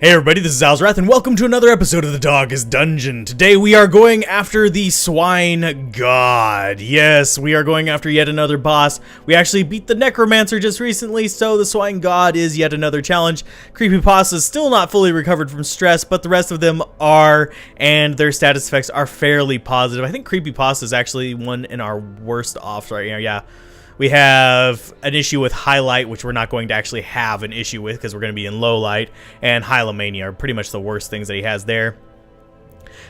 Hey everybody, this is Alzorath, and welcome to another episode of the Dog's Dungeon. Today we are going after the Swine God. Yes, we are going after yet another boss. We actually beat the Necromancer just recently, so the Swine God is yet another challenge. Creepypasta is still not fully recovered from stress, but the rest of them are, and their status effects are fairly positive. I think Creepypasta is actually one in our worst off right now, yeah. We have an issue with highlight, which we're not going to actually have an issue with because we're going to be in low light, and Hylomania are pretty much the worst things that he has there.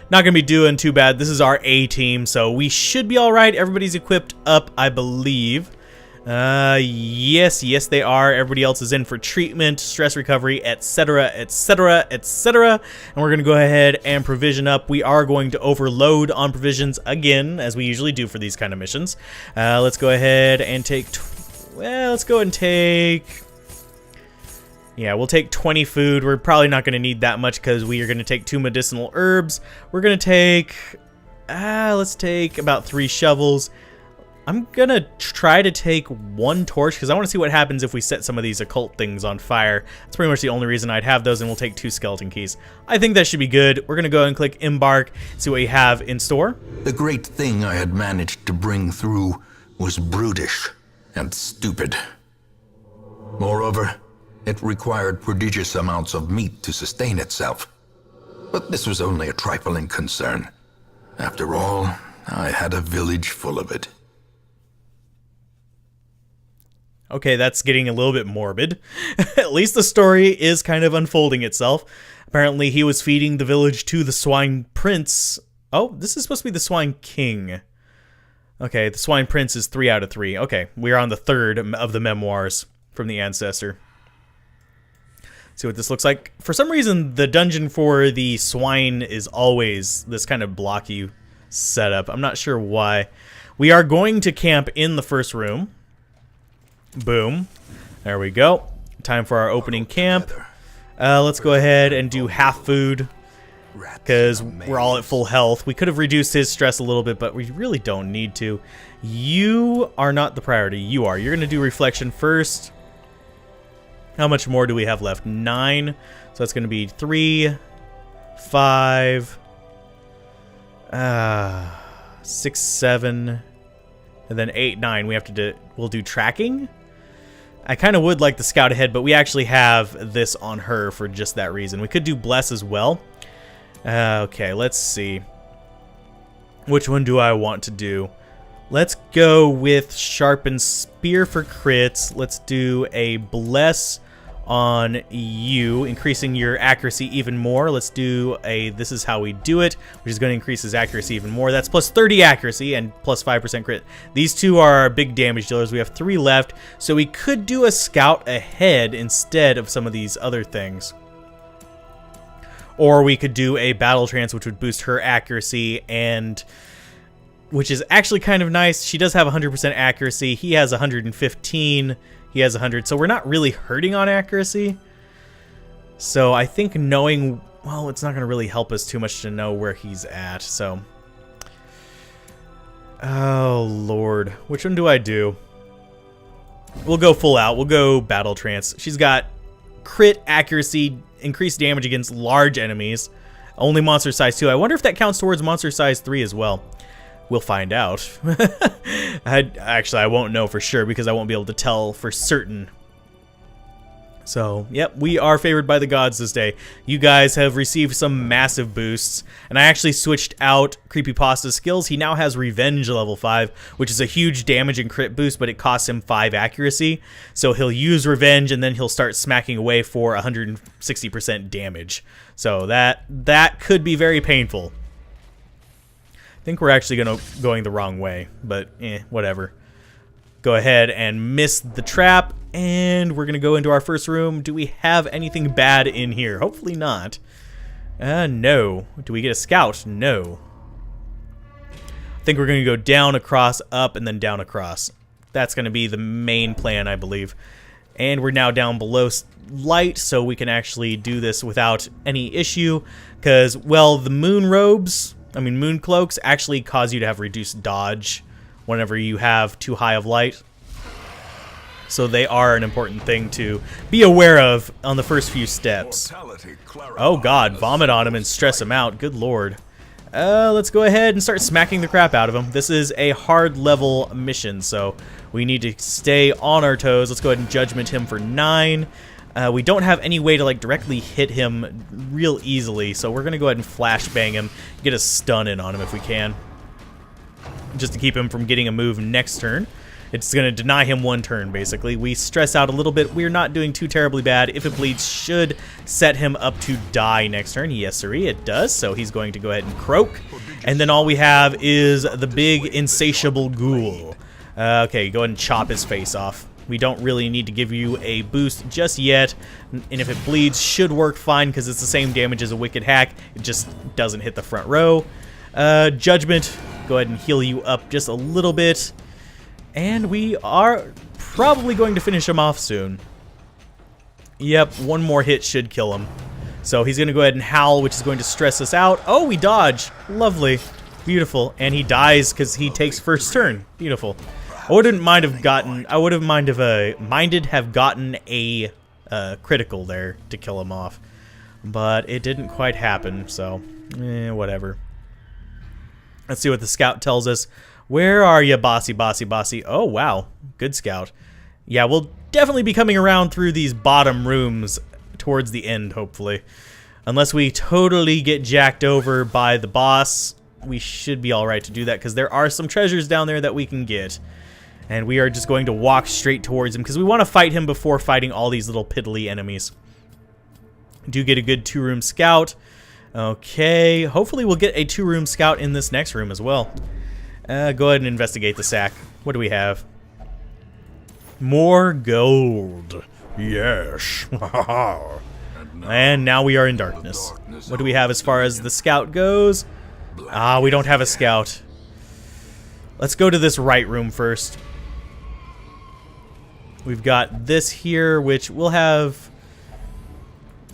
Not going to be doing too bad. This is our A team, so we should be all right. Everybody's equipped up, I believe. Yes, they are. Everybody else is in for treatment, stress recovery, etc., etc., etc. And we're going to go ahead and provision up. We are going to overload on provisions again, as we usually do for these kind of missions. Let's go ahead and take... let's go and take... Yeah, we'll take 20 food. We're probably not going to need that much because we are going to take 2 medicinal herbs. We're going to take... let's take about 3 shovels. I'm gonna try to take 1 torch because I want to see what happens if we set some of these occult things on fire. That's pretty much the only reason I'd have those, and we'll take 2 skeleton keys. I think that should be good. We're gonna go and click embark, see what we have in store. The great thing I had managed to bring through was brutish and stupid. Moreover, it required prodigious amounts of meat to sustain itself. But this was only a trifling concern. After all, I had a village full of it. Okay, that's getting a little bit morbid. At least the story is kind of unfolding itself. Apparently, he was feeding the village to the Swine Prince. Oh, this is supposed to be the Swine King. Okay, the Swine Prince is 3 out of 3. Okay, we are on the 3rd of the memoirs from the Ancestor. See what this looks like. For some reason, the dungeon for the Swine is always this kind of blocky setup. I'm not sure why. We are going to camp in the first room. Boom. There we go. Time for our opening camp. Let's go ahead and do half food because we're all at full health. We could have reduced his stress a little bit, but we really don't need to. You are not the priority. You are. You're going to do reflection first. How much more do we have left? 9. So that's going to be 3, 5, 6, 7, and then 8, 9. We have to do. We'll do tracking. I kind of would like the scout ahead, but we actually have this on her for just that reason. We could do bless as well. Okay, let's see. Which one do I want to do? Let's go with sharpened spear for crits. Let's do a bless on you, increasing your accuracy even more. Let's do a this is how we do it, which is going to increase his accuracy even more. That's plus 30 accuracy and plus 5% crit. These two are our big damage dealers. We have 3 left, so we could do a scout ahead instead of some of these other things. Or we could do a battle trance, which would boost her accuracy, and which is actually kind of nice. She does have 100% accuracy. He has 115. He has 100, so we're not really hurting on accuracy. So I think knowing, well, it's not going to really help us too much to know where he's at, so. Oh, Lord. Which one do I do? We'll go full out. We'll go battle trance. She's got crit accuracy, increased damage against large enemies. Only monster size 2. I wonder if that counts towards monster size 3 as well. We'll find out. Actually, I won't know for sure because I won't be able to tell for certain. So, yep, we are favored by the gods this day. You guys have received some massive boosts, and I actually switched out Creepypasta's skills. He now has Revenge level 5, which is a huge damage and crit boost, but it costs him 5 accuracy. So he'll use Revenge, and then he'll start smacking away for 160% damage. So that could be very painful. I think we're actually going the wrong way, but whatever. Go ahead and miss the trap, and we're going to go into our first room. Do we have anything bad in here? Hopefully not. No. Do we get a scout? No. I think we're going to go down, across, up, and then down, across. That's going to be the main plan, I believe. And we're now down below light, so we can actually do this without any issue, because, well, the moon robes... moon cloaks actually cause you to have reduced dodge whenever you have too high of light. So they are an important thing to be aware of on the first few steps. Oh god, vomit on him and stress him out. Good lord. Let's go ahead and start smacking the crap out of him. This is a hard level mission, so we need to stay on our toes. Let's go ahead and judgment him for 9. We don't have any way to like directly hit him real easily, so we're gonna go ahead and flashbang him, get a stun in on him if we can, just to keep him from getting a move next turn. It's gonna deny him 1 turn, basically. We stress out a little bit. We're not doing too terribly bad. If it bleeds, should set him up to die next turn. Yes, sirree, it does. So he's going to go ahead and croak. And then all we have is the big insatiable ghoul. Okay, go ahead and chop his face off. We don't really need to give you a boost just yet. And if it bleeds, should work fine because it's the same damage as a wicked hack. It just doesn't hit the front row. Judgment, go ahead and heal you up just a little bit. And we are probably going to finish him off soon. Yep, 1 more hit should kill him. So he's going to go ahead and howl, which is going to stress us out. Oh, we dodge. Lovely. Beautiful. And he dies because he takes first turn. Beautiful. I wouldn't mind have gotten... I would have minded have gotten a critical there to kill him off. But it didn't quite happen, so... whatever. Let's see what the scout tells us. Where are you, bossy, bossy, bossy? Oh, wow. Good scout. Yeah, we'll definitely be coming around through these bottom rooms towards the end, hopefully. Unless we totally get jacked over by the boss, we should be alright to do that, because there are some treasures down there that we can get. And we are just going to walk straight towards him, because we want to fight him before fighting all these little piddly enemies. Do get a good 2-room scout. Okay, hopefully we'll get a 2-room scout in this next room as well. Go ahead and investigate the sack. What do we have? More gold. Yes. And now we are in darkness. What do we have as far as the scout goes? Ah, we don't have a scout. Let's go to this right room first. We've got this here, which we'll have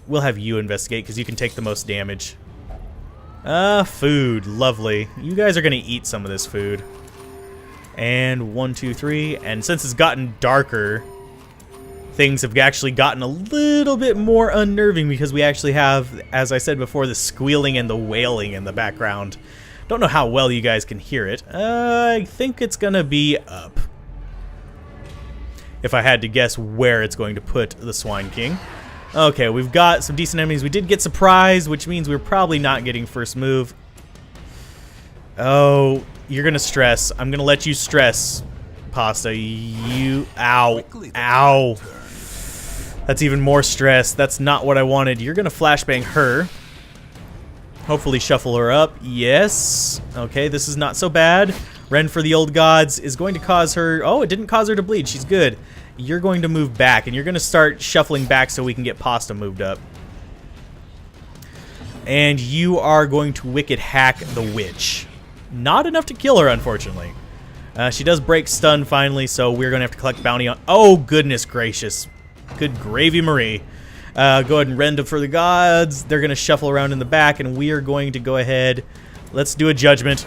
you investigate because you can take the most damage. Food. Lovely. You guys are going to eat some of this food. And 1, 2, 3. And since it's gotten darker, things have actually gotten a little bit more unnerving because we actually have, as I said before, the squealing and the wailing in the background. Don't know how well you guys can hear it. I think it's going to be up. If I had to guess where it's going to put the Swine King. Okay, we've got some decent enemies. We did get surprised, which means we're probably not getting first move. Oh, you're going to stress. I'm going to let you stress, Pasta. You... Ow. Ow. That's even more stress. That's not what I wanted. You're going to flashbang her. Hopefully shuffle her up. Yes. Okay, this is not so bad. Rend for the Old Gods is going to cause her... Oh, it didn't cause her to bleed. She's good. You're going to move back, and you're going to start shuffling back so we can get Pasta moved up. And you are going to Wicked Hack the Witch. Not enough to kill her, unfortunately. She does break stun finally, so we're going to have to collect bounty on... Oh, goodness gracious. Good gravy, Marie. Go ahead and rend for the gods. They're going to shuffle around in the back, and we are going to go ahead. Let's do a judgment.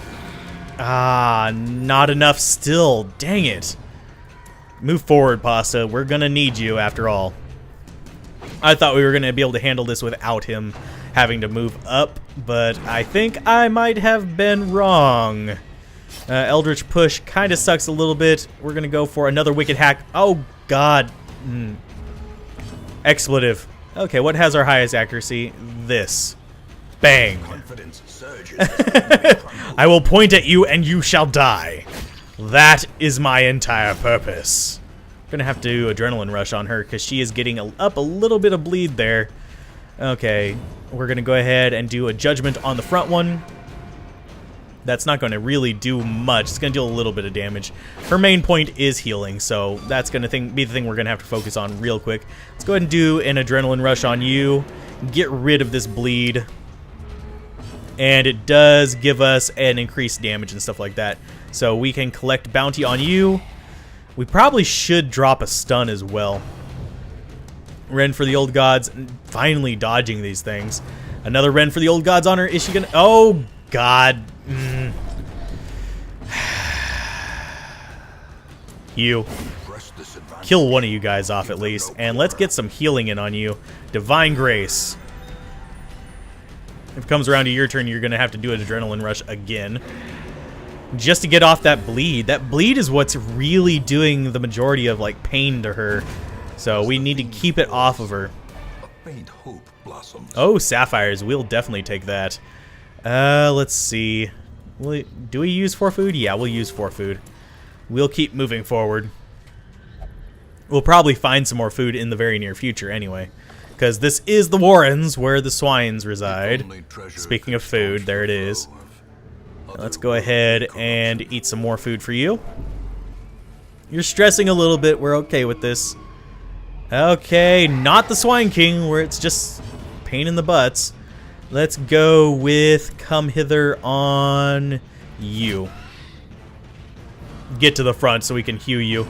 Ah, not enough still. Dang it. Move forward, Pasta. We're going to need you after all. I thought we were going to be able to handle this without him having to move up, but I think I might have been wrong. Eldritch Push kind of sucks a little bit. We're going to go for another Wicked Hack. Oh, God. Expletive. Okay, what has our highest accuracy? This. Bang. I will point at you and you shall die. That is my entire purpose. I'm gonna have to do Adrenaline Rush on her because she is getting up a little bit of bleed there. Okay, we're gonna go ahead and do a Judgment on the front one. That's not gonna really do much. It's gonna deal a little bit of damage. Her main point is healing, so that's gonna be the thing we're gonna have to focus on real quick. Let's go ahead and do an Adrenaline Rush on you. Get rid of this bleed. And it does give us an increased damage and stuff like that. So we can collect bounty on you. We probably should drop a stun as well. Rend for the Old Gods. Finally dodging these things. Another Rend for the Old Gods on her. Is she gonna... Oh, God. You. kill one of you guys off at least. And let's get some healing in on you. Divine Grace. If it comes around to your turn, you're going to have to do an Adrenaline Rush again. Just to get off that bleed. That bleed is what's really doing the majority of, like, pain to her. So we need to keep it off of her. Oh, sapphires. We'll definitely take that. Let's see. Do we use 4 food? Yeah, we'll use 4 food. We'll keep moving forward. We'll probably find some more food in the very near future anyway. Because this is the Warrens where the swines reside. Speaking of food, there it is. Let's go ahead and eat some more food for you. You're stressing a little bit. We're okay with this. Okay, not the Swine King where it's just pain in the butts. Let's go with come hither on you. Get to the front so we can heal you.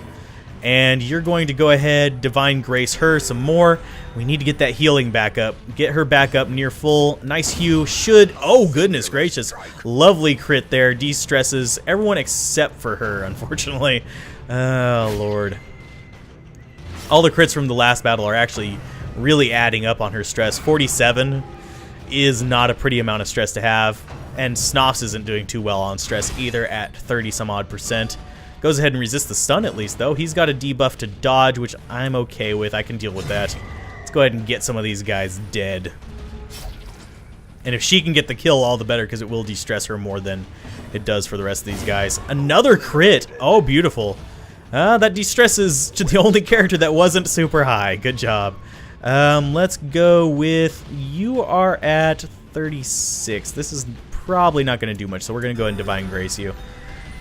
And you're going to go ahead, Divine Grace her some more. We need to get that healing back up. Get her back up near full. Nice heal should... Oh, goodness gracious. Lovely crit there. De-stresses everyone except for her, unfortunately. Oh, Lord. All the crits from the last battle are actually really adding up on her stress. 47 is not a pretty amount of stress to have. And Snoffs isn't doing too well on stress either at 30-some-odd%. Goes ahead and resists the stun at least, though. He's got a debuff to dodge, which I'm okay with. I can deal with that. Let's go ahead and get some of these guys dead. And if she can get the kill, all the better, because it will de-stress her more than it does for the rest of these guys. Another crit! Oh, beautiful. That de-stresses to the only character that wasn't super high. Good job. Let's go with... You are at 36. This is probably not going to do much, so we're going to go ahead and Divine Grace you.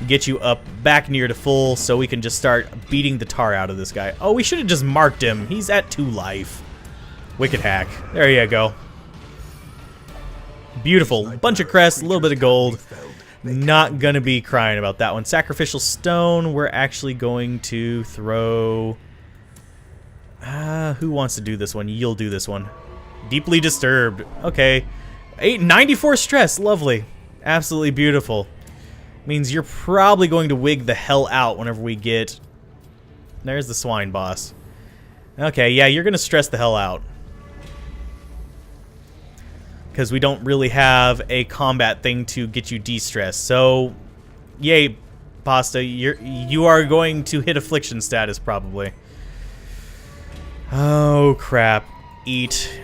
Get you up back near to full so we can just start beating the tar out of this guy. Oh, we should have just marked him. He's at 2 life. Wicked hack. There you go. Beautiful. Bunch of crests, a little bit of gold. Not gonna be crying about that one. Sacrificial stone. We're actually going to throw... who wants to do this one? You'll do this one. Deeply disturbed. Okay. 94 stress. Lovely. Absolutely beautiful. Means you're probably going to wig the hell out whenever we get... There's the swine boss. Okay, yeah, you're going to stress the hell out. Because we don't really have a combat thing to get you de-stressed. So, yay, Pasta, you are going to hit affliction status probably. Oh, crap. Eat.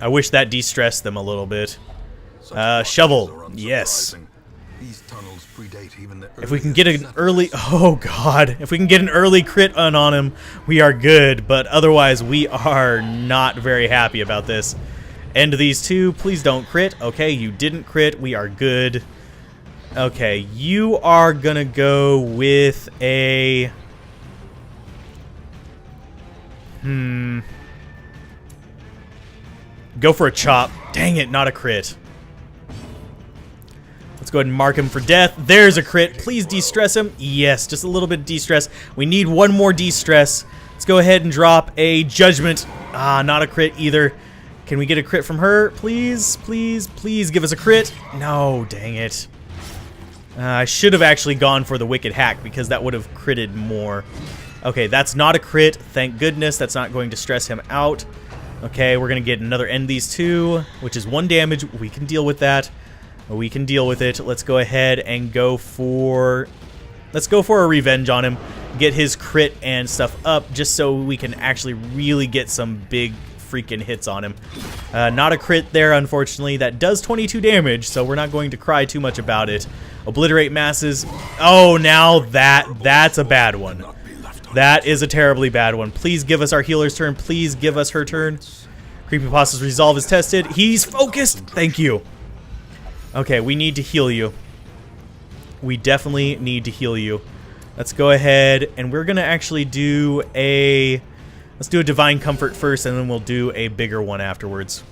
I wish that de-stressed them a little bit. Shovel. Yes. If we can get an early... Oh, God. If we can get an early crit on him, we are good. But otherwise, we are not very happy about this. End these two. Please don't crit. Okay, you didn't crit. We are good. Okay, you are going to go with a... Go for a chop. Dang it, not a crit. Let's go ahead and mark him for death. There's a crit. Please de-stress him. Yes, just a little bit of de-stress. We need one more de-stress. Let's go ahead and drop a judgment. Ah, not a crit either. Can we get a crit from her? Please, please, please give us a crit. No, dang it. I should have actually gone for the Wicked Hack because that would have critted more. Okay, that's not a crit. Thank goodness. That's not going to stress him out. Okay, we're going to get another end these two, which is 1 damage. We can deal with that. We can deal with it. Let's go ahead and go for... Let's go for a revenge on him. Get his crit and stuff up just so we can actually really get some big freaking hits on him. Not a crit there, unfortunately. That does 22 damage, so we're not going to cry too much about it. Obliterate masses. Oh, now that's a bad one. That is a terribly bad one. Please give us our healer's turn. Please give us her turn. Creepypasta's resolve is tested. He's focused. Thank you. Okay, we need to heal you. We definitely need to heal you. Let's go ahead, and we're going to actually do a... Let's do a Divine Comfort first, and then we'll do a bigger one afterwards.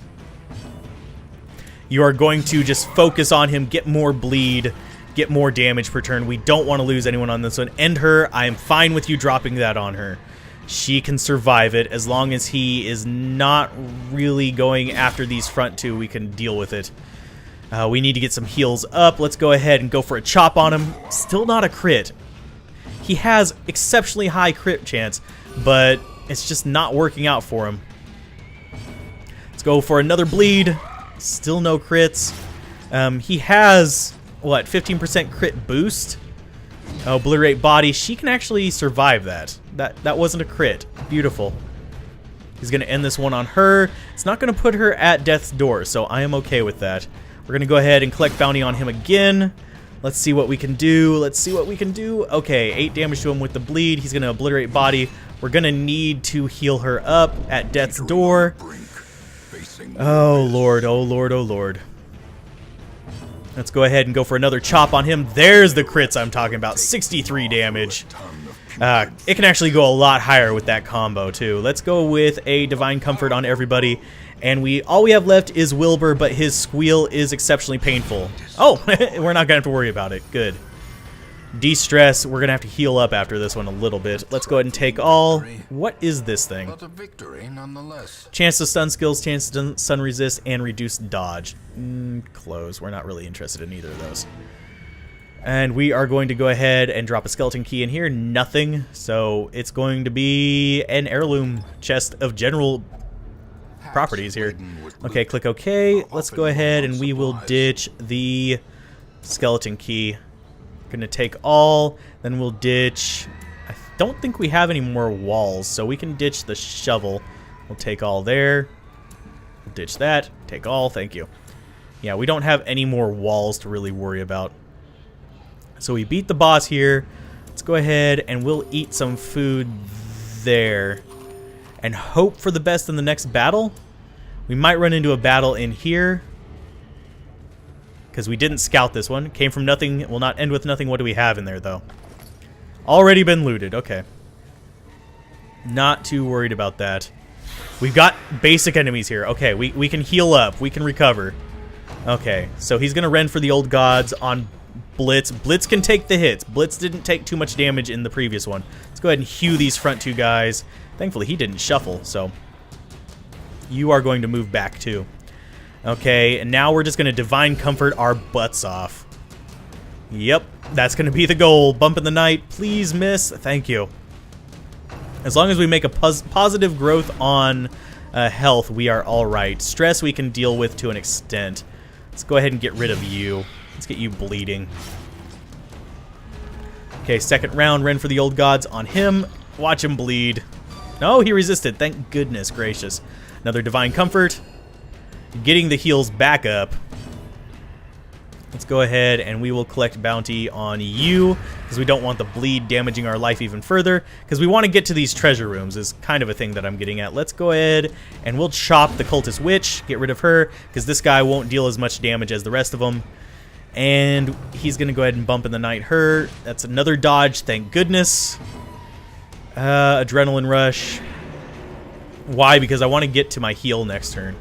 You are going to just focus on him, get more bleed, get more damage per turn. We don't want to lose anyone on this one. End her. I am fine with you dropping that on her. She can survive it. As long as he is not really going after these front two, we can deal with it. We need to get some heals up. Let's go ahead and go for a chop on him. Still not a crit. He has exceptionally high crit chance, but it's just not working out for him. Let's go for another bleed. Still no crits. He has, what, 15% crit boost? Obliterate body. She can actually survive that. That wasn't a crit. Beautiful. He's going to end this one on her. It's not going to put her at death's door, so I am okay with that. We're going to go ahead and collect bounty on him again. Let's see what we can do. Let's see what we can do. Okay, 8 damage to him with the bleed. He's going to obliterate body. We're going to need to heal her up at death's door. Oh, Lord. Oh, Lord. Oh, Lord. Let's go ahead and go for another chop on him. There's the crits I'm talking about. 63 damage. It can actually go a lot higher with that combo, too. Let's go with a Divine Comfort on everybody. And all we have left is Wilbur, but his squeal is exceptionally painful. Oh, we're not going to have to worry about it. Good. De-stress. We're going to have to heal up after this one a little bit. Let's go ahead and take all. What is this thing? But a victory nonetheless. Chance to stun skills, chance to stun resist, and reduce dodge. Close. We're not really interested in either of those. And we are going to go ahead and drop a skeleton key in here. Nothing. So it's going to be an heirloom chest of general properties here. Okay, click OK. Let's go ahead and we will ditch the skeleton key. Going to take all. Then we'll ditch. I don't think we have any more walls, so we can ditch the shovel. We'll take all there. We'll ditch that. Take all. Thank you. Yeah, we don't have any more walls to really worry about. So we beat the boss here. Let's go ahead and we'll eat some food there and hope for the best in the next battle. We might run into a battle in here because we didn't scout this one. Came from nothing, will not end with nothing. What do we have in there, though? Already been looted. Okay. Not too worried about that. We've got basic enemies here. Okay, we can heal up. We can recover. Okay, so he's going to run for the old gods on Blitz. Blitz can take the hits. Blitz didn't take too much damage in the previous one. Let's go ahead and hew these front two guys. Thankfully, he didn't shuffle, so you are going to move back too. Okay, and now we're just going to Divine Comfort our butts off. Yep, that's going to be the goal. Bump in the night. Please miss. Thank you. As long as we make a positive growth on health, we are all right. Stress we can deal with to an extent. Let's go ahead and get rid of you. Let's get you bleeding. Okay, second round. Run for the old gods on him. Watch him bleed. No, he resisted. Thank goodness gracious. Another Divine Comfort. Getting the heals back up. Let's go ahead and we will collect bounty on you because we don't want the bleed damaging our life even further because we want to get to these treasure rooms is kind of a thing that I'm getting at. Let's go ahead and we'll chop the cultist witch, get rid of her because this guy won't deal as much damage as the rest of them. And he's going to go ahead and bump in the night her. That's another dodge, thank goodness. Adrenaline rush. Why? Because I want to get to my heal next turn.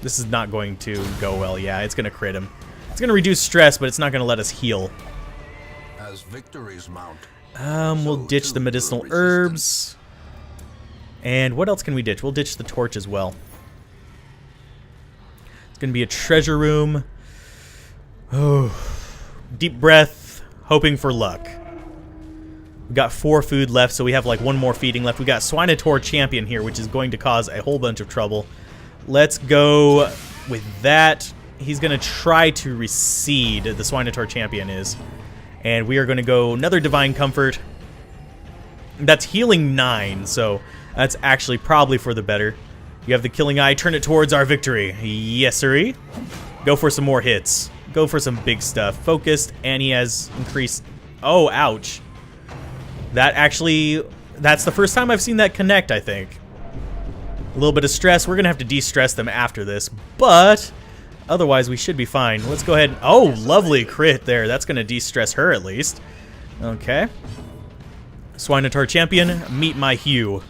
This is not going to go well. Yeah, it's going to crit him. It's going to reduce stress, but it's not going to let us heal. As victories mount, we'll ditch the medicinal herbs. And what else can we ditch? We'll ditch the torch as well. It's going to be a treasure room. Oh, deep breath, hoping for luck. We got 4 food left, so we have like 1 more feeding left. We got Swine champion here, which is going to cause a whole bunch of trouble. Let's go with that. He's going to try to recede, the Swine champion is. And we are going to go another Divine Comfort. That's healing 9, so that's actually probably for the better. You have the Killing Eye. Turn it towards our victory. Yes, sirree. Go for some more hits. Go for some big stuff. Focused, and he has increased... Oh, ouch. That actually... That's the first time I've seen that connect, I think. A little bit of stress. We're going to have to de-stress them after this, but otherwise we should be fine. Let's go ahead. Oh, lovely crit there. That's going to de-stress her at least. Okay. Swine champion, meet my Hugh.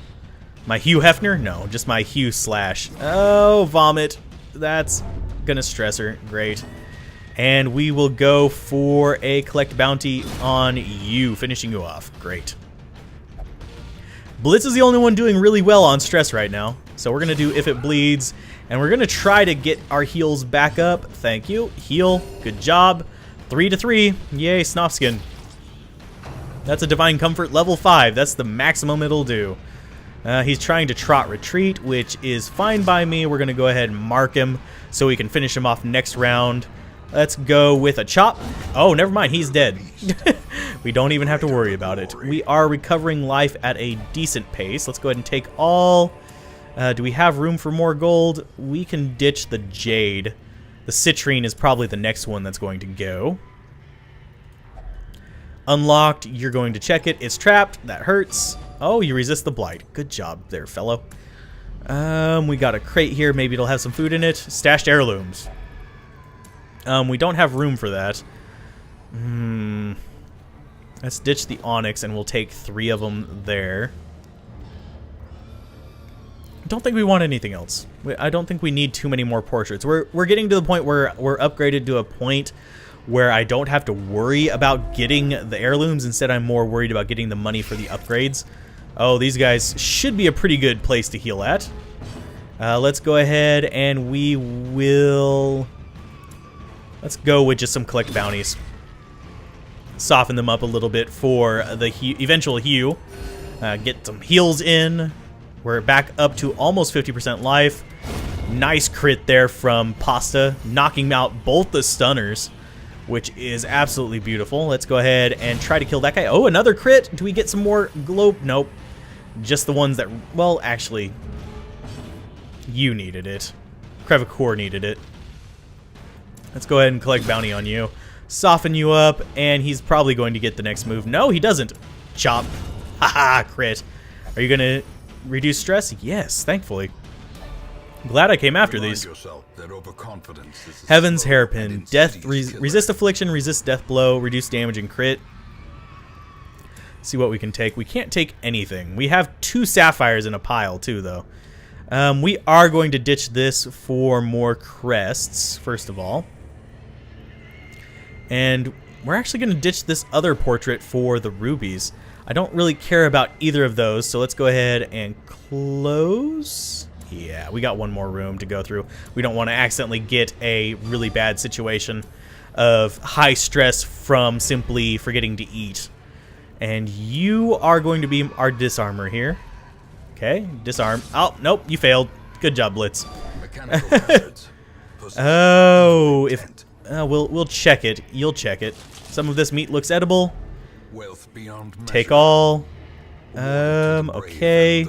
My Hugh Hefner? No, just my Hugh Slash. Oh, vomit. That's going to stress her. Great. And we will go for a collect bounty on you, finishing you off. Great. Blitz is the only one doing really well on stress right now. So we're going to do If It Bleeds. And we're going to try to get our heals back up. Thank you. Heal. Good job. 3 to 3. Yay, Snofskin. That's a Divine Comfort level 5. That's the maximum it'll do. He's trying to trot retreat, which is fine by me. We're going to go ahead and mark him so we can finish him off next round. Let's go with a chop. Oh, never mind. He's dead. We don't even have to worry about it. We are recovering life at a decent pace. Let's go ahead and take all. Do we have room for more gold? We can ditch the jade. The citrine is probably the next one that's going to go. Unlocked. You're going to check it. It's trapped. That hurts. Oh, you resist the blight. Good job there, fellow. We got a crate here. Maybe it'll have some food in it. Stashed heirlooms. We don't have room for that. Let's ditch the onyx and we'll take 3 of them there. I don't think we want anything else. I don't think we need too many more portraits. We're getting to the point where we're upgraded to a point where I don't have to worry about getting the heirlooms. Instead, I'm more worried about getting the money for the upgrades. Oh, these guys should be a pretty good place to heal at. Let's go ahead and we will... Let's go with just some collect bounties. Soften them up a little bit for the eventual heal. Get some heals in. We're back up to almost 50% life. Nice crit there from Pasta, knocking out both the stunners, which is absolutely beautiful. Let's go ahead and try to kill that guy. Oh, another crit. Do we get some more globe? Nope. Just the ones that... Well, actually, you needed it. Crevicore needed it. Let's go ahead and collect bounty on you. Soften you up, and he's probably going to get the next move. No, he doesn't. Chop. Haha, crit. Are you going to reduce stress? Yes, thankfully. Glad I came after these. Heaven's Hairpin. Death. Resist affliction, resist death blow, reduce damage and crit. See what we can take. We can't take anything. We have 2 sapphires in a pile, too, though. We are going to ditch this for more crests, first of all. And we're actually going to ditch this other portrait for the rubies. I don't really care about either of those, so let's go ahead and close. Yeah, we got one more room to go through. We don't want to accidentally get a really bad situation of high stress from simply forgetting to eat. And you are going to be our disarmor here. Okay, disarm. Oh, nope, you failed. Good job, Blitz. Oh, if we'll check it. You'll check it. Some of this meat looks edible. Take all. Okay.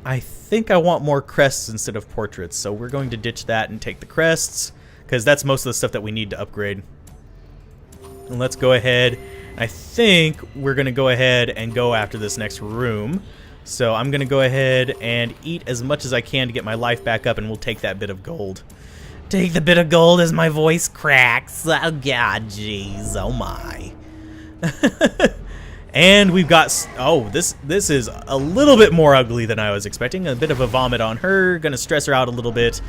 I think I want more crests instead of portraits, so we're going to ditch that and take the crests, because that's most of the stuff that we need to upgrade. And let's go ahead. I think we're going to go ahead and go after this next room. So I'm going to go ahead and eat as much as I can to get my life back up, and we'll take that bit of gold. Take the bit of gold as my voice cracks. Oh, God, jeez. Oh, my. And we've got... Oh, this is a little bit more ugly than I was expecting. A bit of a vomit on her. Going to stress her out a little bit.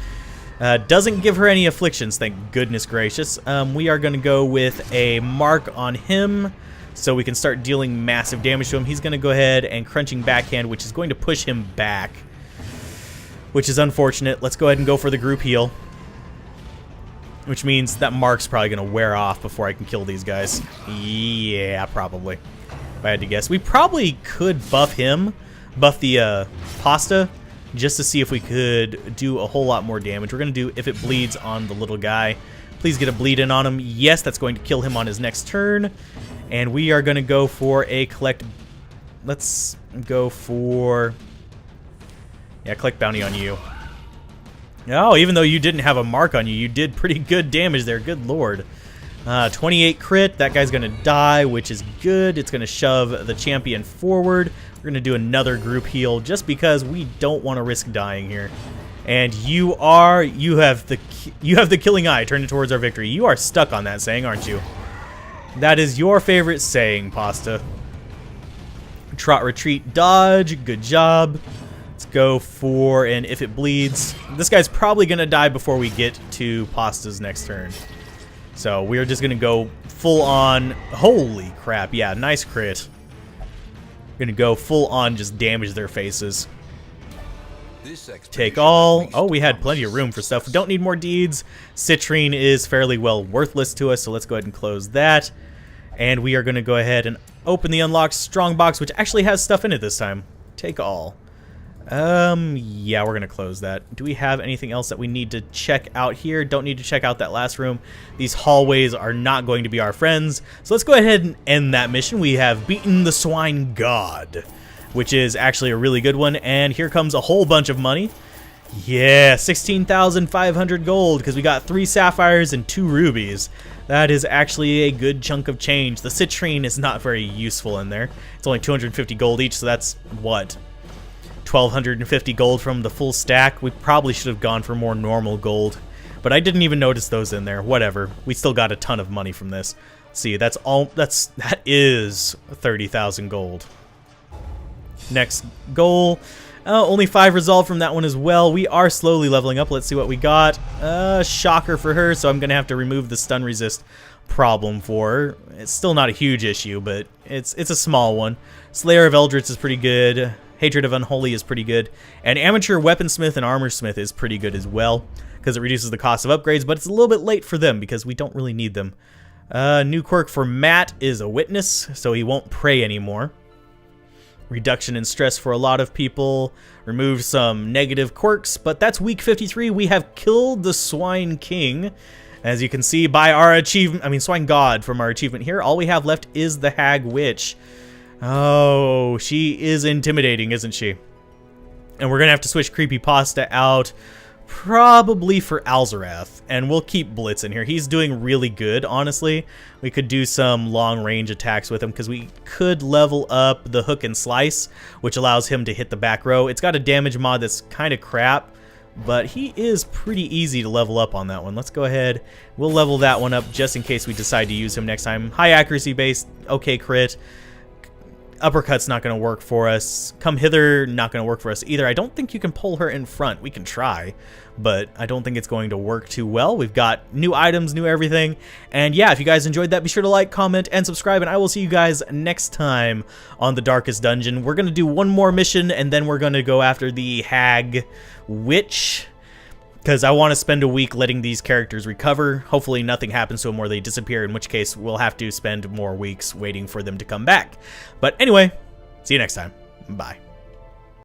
Doesn't give her any afflictions, thank goodness gracious. We are going to go with a mark on him so we can start dealing massive damage to him. He's going to go ahead and crunching backhand, which is going to push him back, which is unfortunate. Let's go ahead and go for the group heal, which means that mark's probably going to wear off before I can kill these guys. Yeah, probably. If I had to guess. We probably could buff him, buff the pasta, just to see if we could do a whole lot more damage. We're going to do if it bleeds on the little guy. Please get a bleed in on him. Yes, that's going to kill him on his next turn. And we are going to go for a collect... Let's go for... Yeah, collect bounty on you. Oh, even though you didn't have a mark on you, you did pretty good damage there. Good lord. 28 crit. That guy's going to die, which is good. It's going to shove the champion forward. We're going to do another group heal just because we don't want to risk dying here. And you have the killing eye. Turn it towards our victory. You are stuck on that saying, aren't you? That is your favorite saying, Pasta. Trot, retreat, dodge. Good job. Let's go for an if it bleeds. This guy's probably going to die before we get to Pasta's next turn. So we're just going to go full on. Holy crap. Yeah, nice crit. Going to go full on just damage their faces. Take all. Oh, we had plenty of room for stuff. We don't need more deeds. Citrine is fairly well worthless to us, so let's go ahead and close that. And we are going to go ahead and open the unlocked strong box, which actually has stuff in it this time. Take all. Yeah, we're going to close that. Do we have anything else that we need to check out here? Don't need to check out that last room. These hallways are not going to be our friends. So let's go ahead and end that mission. We have beaten the Swine God, which is actually a really good one. And here comes a whole bunch of money. Yeah, 16,500 gold because we got 3 sapphires and 2 rubies. That is actually a good chunk of change. The citrine is not very useful in there. It's only 250 gold each, so that's what? 1,250 gold from the full stack. We probably should have gone for more normal gold, but I didn't even notice those in there. Whatever. We still got a ton of money from this. Let's see, that is 30,000 gold. Next goal. Only 5 resolved from that one as well. We are slowly leveling up. Let's see what we got. Shocker for her, so I'm going to have to remove the stun resist problem for her. It's still not a huge issue, but it's a small one. Slayer of Eldritch is pretty good. Hatred of Unholy is pretty good. And Amateur Weaponsmith and Armorsmith is pretty good as well, because it reduces the cost of upgrades, but it's a little bit late for them because we don't really need them. New quirk for Matt is a Witness, so he won't pray anymore. Reduction in stress for a lot of people. Remove some negative quirks, but that's week 53. We have killed the Swine King. As you can see by our achievement, Swine God from our achievement here. All we have left is the Hag Witch. Oh, she is intimidating, isn't she? And we're going to have to switch Creepypasta out probably for Alzorath. And we'll keep Blitz in here. He's doing really good, honestly. We could do some long-range attacks with him because we could level up the Hook and Slice, which allows him to hit the back row. It's got a damage mod that's kind of crap, but he is pretty easy to level up on that one. Let's go ahead. We'll level that one up just in case we decide to use him next time. High accuracy base, okay crit. Uppercut's not going to work for us. Come Hither, not going to work for us either. I don't think you can pull her in front. We can try, but I don't think it's going to work too well. We've got new items, new everything. And yeah, if you guys enjoyed that, be sure to like, comment, and subscribe, and I will see you guys next time on the Darkest Dungeon. We're going to do one more mission, and then we're going to go after the Hag Witch, because I want to spend a week letting these characters recover. Hopefully nothing happens to them or they disappear, in which case we'll have to spend more weeks waiting for them to come back. But anyway, see you next time. Bye.